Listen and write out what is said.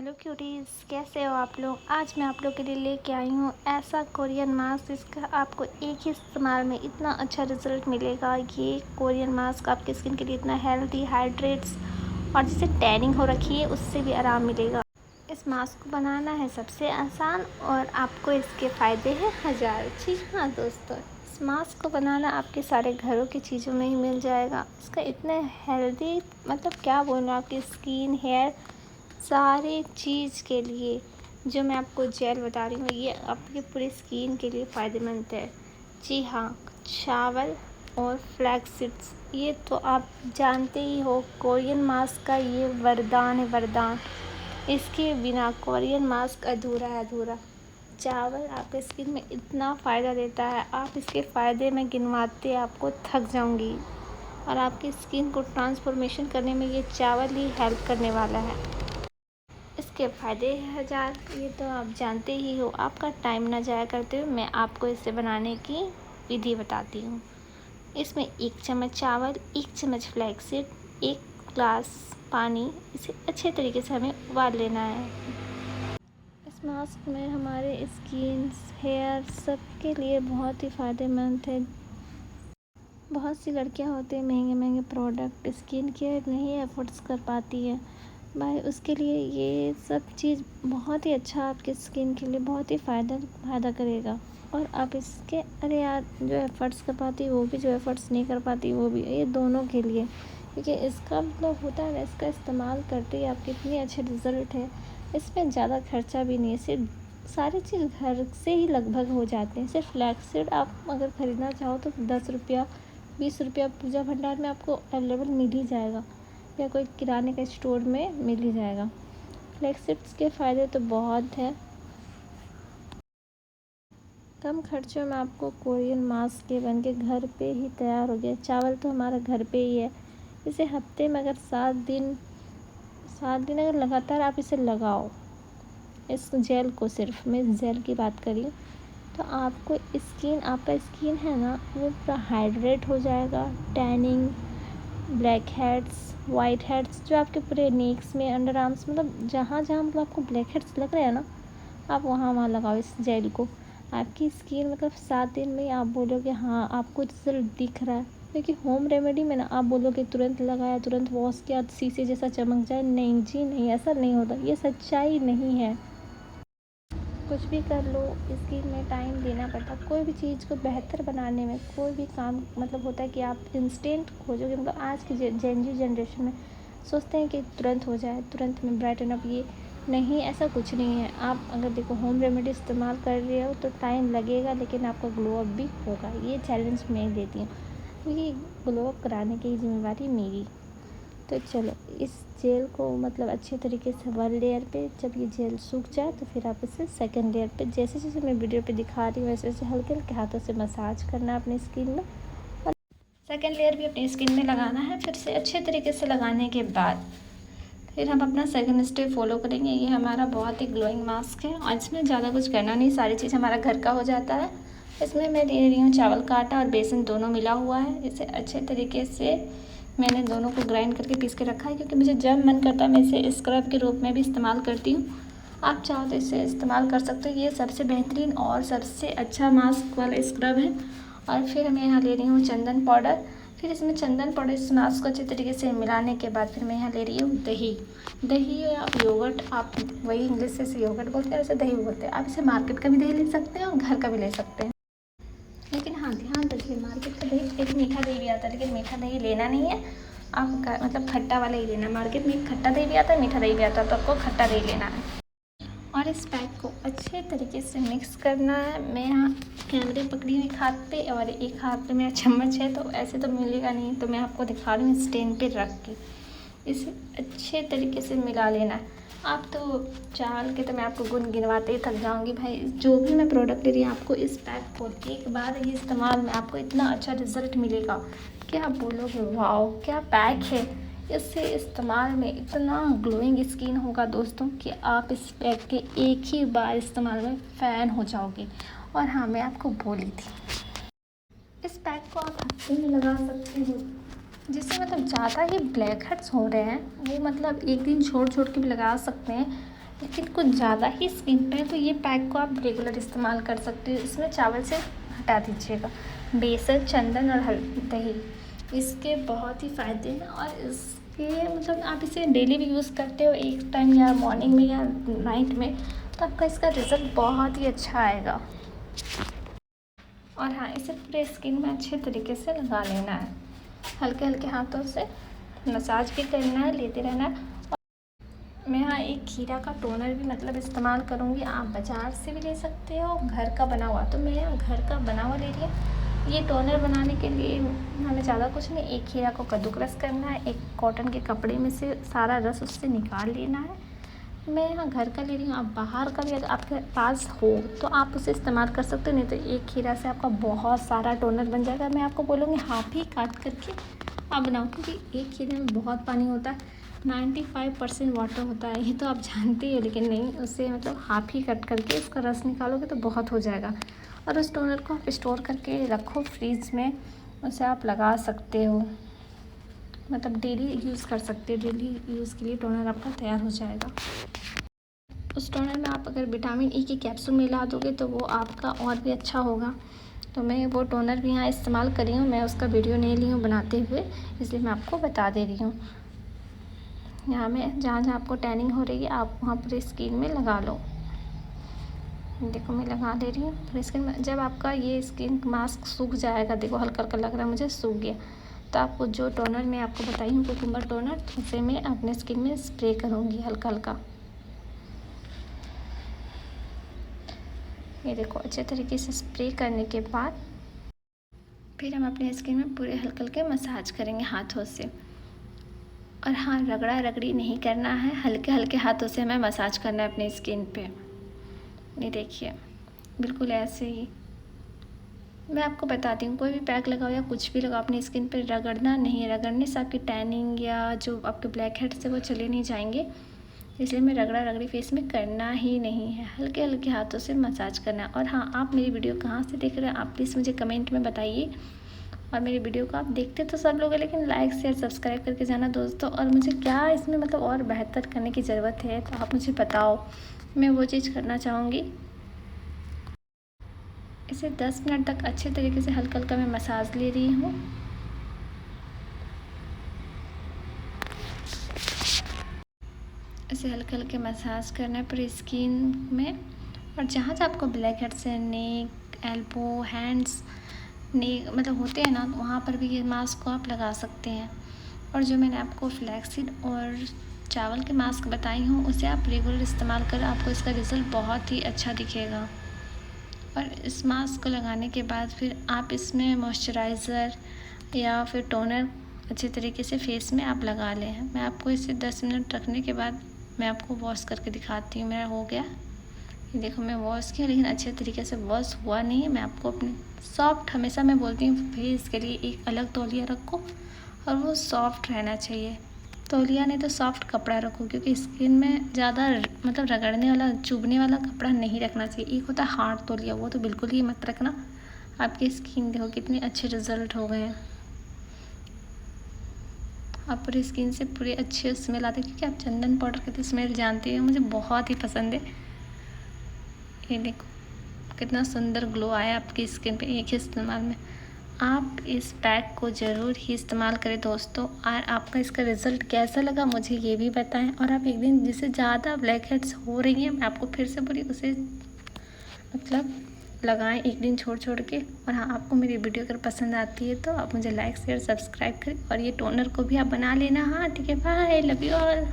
Hello cuties, कैसे हो आप लोग। आज मैं आप लोग के लिए लेके आई हूँ ऐसा कोरियन मास्क जिसका आपको एक ही इस्तेमाल में इतना अच्छा रिज़ल्ट मिलेगा। ये कोरियन मास्क आपकी स्किन के लिए इतना हेल्दी, हाइड्रेट्स और जिसे टैनिंग हो रखी है उससे भी आराम मिलेगा। इस मास्क को बनाना है सबसे आसान और आपको इसके फ़ायदे हैं हज़ार। जी हाँ दोस्तों, इस मास्क को बनाना आपके सारे घरों की चीज़ों में ही मिल जाएगा। इसका इतने हेल्दी मतलब क्या बोलूँ, आपकी स्किन, हेयर, सारे चीज़ के लिए जो मैं आपको जेल बता रही हूँ ये आपकी पूरी स्किन के लिए फ़ायदेमंद है। जी हाँ, चावल और फ्लैक्स सीड्स, ये तो आप जानते ही हो कोरियन मास्क का ये वरदान है, वरदान। इसके बिना कोरियन मास्क अधूरा है, अधूरा। चावल आपके स्किन में इतना फ़ायदा देता है, आप इसके फ़ायदे में गिनवाते आपको थक जाऊंगी। और आपकी स्किन को ट्रांसफॉर्मेशन करने में ये चावल ही हेल्प करने वाला है। इसके फ़ायदे हैं हज़ार, ये तो आप जानते ही हो। आपका टाइम ना जाया करते हुए मैं आपको इसे बनाने की विधि बताती हूँ। इसमें 1 चम्मच चावल, 1 चम्मच फ्लैक्स सीड, 1 ग्लास पानी, इसे अच्छे तरीके से हमें उबाल लेना है। इस मास्क में हमारे स्किन, हेयर सबके लिए बहुत ही फ़ायदेमंद है। बहुत सी लड़कियां होती हैं महंगे महंगे प्रोडक्ट स्किन केयर नहीं एफर्ट्स कर पाती है भाई, उसके लिए ये सब चीज़ बहुत ही अच्छा आपके स्किन के लिए बहुत ही फ़ायदा करेगा। और आप इसके अरे यार, जो एफ़र्ट्स कर पाती है वो भी, जो एफ़र्ट्स नहीं कर पाती वो भी, ये दोनों के लिए। क्योंकि इसका मतलब होता है ना, इसका इस्तेमाल करते ही आपके इतने अच्छे रिज़ल्ट है। इसमें ज़्यादा खर्चा भी नहीं है, सिर्फ सारी चीज़ घर से ही लगभग हो जाते हैं। सिर्फ फ्लैक्स सीड आप अगर ख़रीदना चाहो तो 10 रुपया 20 रुपया पूजा भंडार में आपको अवेलेबल मिल ही जाएगा, या कोई किराने के स्टोर में मिल ही जाएगा। फ्लैक्स सीड्स के फ़ायदे तो बहुत हैं। कम खर्चों में आपको कोरियन मास्क के बन के घर पे ही तैयार हो गया। चावल तो हमारा घर पे ही है। इसे हफ्ते में अगर 7 दिन अगर लगातार आप इसे लगाओ, इस जेल को, सिर्फ मैं इस जेल की बात करी, तो आपको आपका स्किन है ना वो पूरा हाइड्रेट हो जाएगा। Tanning, black heads, white heads जो आपके पूरे नेक्स में, अंडर आर्म्स, मतलब जहाँ जहाँ मतलब आपको ब्लैक हेड्स लग रहे हैं ना, आप वहाँ वहाँ लगाओ इस जेल को। आपकी स्किन मतलब 7 दिन में आप बोलोगे हाँ आपको रिजल्ट दिख रहा है। क्योंकि होम रेमेडी में ना आप बोलोगे तुरंत लगाया, तुरंत वॉश किया, शीशे जैसा चमक जाए, नहीं जी नहीं, ऐसा नहीं होता, ये सच्चाई नहीं है। कुछ भी कर लो, स्किन में टाइम देना पड़ता। कोई भी चीज़ को बेहतर बनाने में, कोई भी काम मतलब होता है कि आप इंस्टेंट खोजोगे। मतलब आज की जेन जी जनरेशन में सोचते हैं कि तुरंत हो जाए, तुरंत में ब्राइटन अप, ये नहीं, ऐसा कुछ नहीं है। आप अगर देखो होम रेमेडी इस्तेमाल कर रहे हो तो टाइम लगेगा, लेकिन आपका ग्लो अप भी होगा। ये चैलेंज मैं देती हूँ, क्योंकि ग्लो अप कराने की जिम्मेवारी मेरी। तो चलो, इस जेल को मतलब अच्छे तरीके से 1 लेयर पे, जब ये जेल सूख जाए तो फिर आप इसे 2nd लेयर पे, जैसे जैसे मैं वीडियो पे दिखा रही हूँ वैसे वैसे हल्के हल्के हाथों से मसाज करना है अपनी स्किन में। और 2nd लेयर भी अपनी स्किन में लगाना है। फिर से अच्छे तरीके से लगाने के बाद फिर हम अपना 2nd स्टेप फॉलो करेंगे। ये हमारा बहुत ही ग्लोइंग मास्क है और इसमें ज़्यादा कुछ करना नहीं, सारी चीज़ हमारा घर का हो जाता है। इसमें मैं ले रही हूँ चावल का आटा और बेसन दोनों मिला हुआ है। इसे अच्छे तरीके से मैंने दोनों को ग्राइंड करके पीस के रखा है, क्योंकि मुझे जब मन करता है मैं इसे स्क्रब के रूप में भी इस्तेमाल करती हूँ। आप चाहो तो इसे इस्तेमाल कर सकते हो। ये सबसे बेहतरीन और सबसे अच्छा मास्क वाला स्क्रब है। और फिर मैं यहाँ ले रही हूँ चंदन पाउडर। फिर इसमें चंदन पाउडर, इस मास्क को अच्छे तरीके से मिलाने के बाद फिर मैं यहाँ ले रही हूँ दही। दही या योगर्ट, आप वही इंग्लिश से इसे योगर्ट बोलते हैं, वैसे दही बोलते हैं। आप इसे मार्केट का भी दही ले सकते हैं और घर का भी ले सकते हैं। लेकिन हाँ, ध्यान रखिए, मार्केट का दही एक मीठा दही भी आता है, लेकिन मीठा दही लेना नहीं है। आप मतलब खट्टा वाला ही लेना। मार्केट में एक खट्टा दही भी आता है, मीठा दही भी आता है, तो आपको खट्टा दही लेना है। और इस पैक को अच्छे तरीके से मिक्स करना है। मैं यहाँ कैमरे पकड़ी हुई एक हाथ पे और एक हाथ पे मेरा चम्मच है, तो ऐसे तो मिलेगा नहीं, तो मैं आपको दिखा रही हूँ स्टैंड पे रख के। इसे अच्छे तरीके से मिला लेना है। आप तो चावल के तो मैं आपको गुण गिनवाते ही थक जाऊंगी भाई। जो भी मैं प्रोडक्ट ले रही हूँ, आपको इस पैक को एक बार ही इस्तेमाल में आपको इतना अच्छा रिजल्ट मिलेगा कि आप बोलोगे वाओ क्या पैक है। इससे इस्तेमाल में इतना ग्लोइंग स्किन होगा दोस्तों कि आप इस पैक के एक ही बार इस्तेमाल में फ़ैन हो जाओगे। और हाँ, मैं आपको बोली थी, इस पैक को आप हफ्ते में लगा सकते हो। जिससे मतलब ज़्यादा ही ब्लैक हेड्स हो रहे हैं वो मतलब एक दिन छोड़ छोड़ के भी लगा सकते हैं। लेकिन कुछ ज़्यादा ही स्किन पे है तो ये पैक को आप रेगुलर इस्तेमाल कर सकते हो। इसमें चावल से हटा दीजिएगा। बेसन, चंदन और दही, इसके बहुत ही फ़ायदे हैं और इसके मतलब आप इसे डेली भी यूज़ करते हो एक टाइम या मॉर्निंग में या नाइट में, तो आपका इसका रिज़ल्ट बहुत ही अच्छा आएगा। और हाँ, इसे पूरे स्किन में अच्छे तरीके से लगा लेना है। हल्के हल्के हाथों से मसाज भी करना है, लेते रहना है। मैं यहाँ एक खीरा का टोनर भी मतलब इस्तेमाल करूँगी। आप बाज़ार से भी ले सकते हो, घर का बना हुआ, तो मैं यहाँ घर का बना हुआ ले रही हूँ। ये टोनर बनाने के लिए हमें ज़्यादा कुछ नहीं, एक खीरा को कद्दूकस करना है, एक कॉटन के कपड़े में से सारा रस उससे निकाल लेना है। मैं यहाँ घर का ले रही हूँ। आप बाहर का भी अगर आपके पास हो तो आप उसे इस्तेमाल कर सकते हो, नहीं तो एक खीरा से आपका बहुत सारा टोनर बन जाएगा। मैं आपको बोलूँगी हाफ ही काट करके आप बनाओ, क्योंकि एक खीरे में बहुत पानी होता है, 95% वाटर होता है, ये तो आप जानते हो। लेकिन नहीं, उससे मतलब हाफ ही कट करके इसका रस निकालोगे तो बहुत हो जाएगा। और उस टोनर को आप स्टोर करके रखो फ्रीज में, उसे आप लगा सकते हो, मतलब डेली यूज़ कर सकते हो। डेली यूज़ के लिए टोनर आपका तैयार हो जाएगा। उस टोनर में आप अगर विटामिन ई की कैप्सूल मिला दोगे तो वो आपका और भी अच्छा होगा। तो मैं वो टोनर भी यहाँ इस्तेमाल कर रही हूँ। मैं उसका वीडियो नहीं ली हूँ बनाते हुए, इसलिए मैं आपको बता दे रही हूँ। यहाँ में जहाँ जहाँ आपको टैनिंग हो रही है आप वहाँ पूरी स्किन में लगा लो। देखो मैं लगा दे रही हूँ पूरी स्किन में। जब आपका ये स्किन मास्क सूख जाएगा, देखो हल्का हल्का लग रहा है मुझे सूख गया, तो आपको जो टोनर मैं आपको बताई हूँ कुकुम्बर टोनर, उसे मैं अपने स्किन में स्प्रे करूँगी हल्का हल्का। ये देखो अच्छे तरीके से स्प्रे करने के बाद फिर हम अपने स्किन में पूरे हल्के हल्के मसाज करेंगे हाथों से। और हाँ, रगड़ा रगड़ी नहीं करना है, हल्के हल्के हाथों से हमें मसाज करना है अपनी स्किन पे। ये देखिए बिल्कुल ऐसे ही। मैं आपको बताती हूँ, कोई भी पैक लगाओ या कुछ भी लगाओ अपनी स्किन पे, रगड़ना नहीं है। रगड़ने से आपकी टैनिंग या जो आपके ब्लैक हेड्स से वो चले नहीं जाएंगे, इसलिए मैं रगड़ा रगड़ी फेस में करना ही नहीं है, हल्के हल्के हाथों से मसाज करना है। और हाँ, आप मेरी वीडियो कहाँ से देख रहे हैं आप प्लीज़ मुझे कमेंट में बताइए। और मेरी वीडियो को आप देखते तो सब लोग हैं, लेकिन लाइक शेयर सब्सक्राइब करके जाना दोस्तों। और मुझे क्या इसमें मतलब और बेहतर करने की ज़रूरत है तो आप मुझे बताओ, मैं वो चीज़ करना चाहूँगी। इसे 10 मिनट तक अच्छे तरीके से हल्का हल्का मैं मसाज ले रही हूँ। इसे हल्के हल्के मसाज करना है पूरी स्किन में। और जहाँ जहाँ आपको ब्लैक हेड्स है, नेक, एल्बो, हैंड्स, नेक मतलब होते हैं ना, वहाँ पर भी ये मास्क को आप लगा सकते हैं। और जो मैंने आपको फ्लैक्सीड और चावल के मास्क बताई हूँ उसे आप रेगुलर इस्तेमाल करें, आपको इसका रिज़ल्ट बहुत ही अच्छा दिखेगा। और इस मास्क को लगाने के बाद फिर आप इसमें मॉइस्चराइज़र या फिर टोनर अच्छे तरीके से फेस में आप लगा लें। मैं आपको इसे 10 मिनट रखने के बाद मैं आपको वॉश करके दिखाती हूँ। मेरा हो गया, ये देखो मैं वॉश किया, लेकिन अच्छे तरीके से वॉश हुआ नहीं है। मैं आपको अपने सॉफ्ट, हमेशा मैं बोलती हूँ फेस के लिए एक अलग तौलिया रखो और वो सॉफ्ट रहना चाहिए। तौलिया नहीं तो सॉफ्ट कपड़ा रखो, क्योंकि स्किन में ज़्यादा मतलब रगड़ने वाला, चुभने वाला कपड़ा नहीं रखना चाहिए। एक होता है हार्ड तौलिया, वो तो बिल्कुल ही मत रखना। आपकी स्किन देखो कितने अच्छे रिजल्ट हो गए हैं। आप पूरी स्किन से पूरे अच्छे स्मेल आते हैं, क्योंकि आप चंदन पाउडर की तो स्मेल जानते हैं, मुझे बहुत ही पसंद है। ये देखो कितना सुंदर ग्लो आया आपकी स्किन पे एक ही इस्तेमाल में। आप इस पैक को ज़रूर ही इस्तेमाल करें दोस्तों, और आपका इसका रिज़ल्ट कैसा लगा मुझे ये भी बताएं। और आप एक दिन जिससे ज़्यादा ब्लैक हेड्स हो रही हैं, मैं आपको फिर से बोली उसे मतलब लगाएं एक दिन छोड़ छोड़ के। और हाँ, आपको मेरी वीडियो अगर पसंद आती है तो आप मुझे लाइक शेयर सब्सक्राइब करें, और ये टोनर को भी आप बना लेना। हाँ ठीक है, बाय, लव यू ऑल।